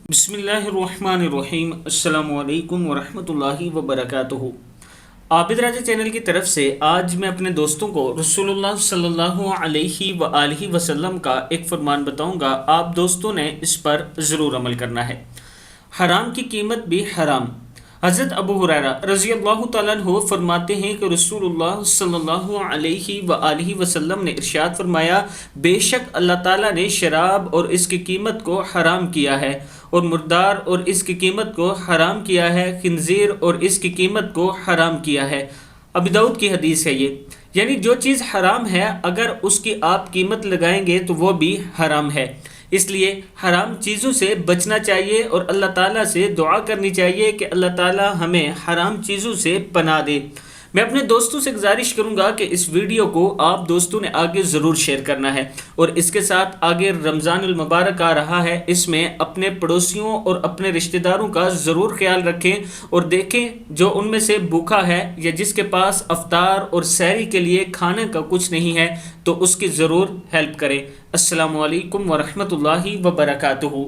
बिस्मिल्लाहिर्रहमानिर्रहीम। अस्सलामु अलैकुम वरहमतुल्लाहि वबरकातुहू। आबिdraja चैनल की तरफ से आज मैं अपने दोस्तों को रसूलुल्लाह सल्लल्लाहु अलैहि वआलिहि वसल्लम का एक फरमान बताऊंगा। आप दोस्तों ने इस पर ज़रूर अमल करना है। हराम की कीमत भी हराम। हज़रत अबू हुरैरा रज़ी अल्लाह तआला अन्हु फरमाते हैं कि रसूलुल्लाह सल्लल्लाहु अलैहि वआलिहि वसल्लम ने इरशाद फरमाया, बेशक अल्लाह ताला ने शराब और इसकी कीमत को हराम किया है, और मुर्दार और इसकी कीमत को हराम किया है, खिंजीर और इसकी कीमत को हराम किया है। अबीदाऊद की हदीस है ये। यानी जो चीज़ हराम है अगर उसकी आप कीमत लगाएंगे तो वो भी हराम है। इसलिए हराम चीज़ों से बचना चाहिए और अल्लाह ताला से दुआ करनी चाहिए कि अल्लाह ताला हमें हराम चीज़ों से पनाह दे। मैं अपने दोस्तों से गुजारिश करूंगा कि इस वीडियो को आप दोस्तों ने आगे ज़रूर शेयर करना है, और इसके साथ आगे रमज़ानुल मुबारक आ रहा है, इसमें अपने पड़ोसियों और अपने रिश्तेदारों का ज़रूर ख्याल रखें और देखें जो उनमें से भूखा है या जिसके पास अफ्तार और सहरी के लिए खाने का कुछ नहीं है तो उसकी ज़रूर हेल्प करें। अस्सलामु अलैकुम वरहमतुल्लाहि वबरकातुहू।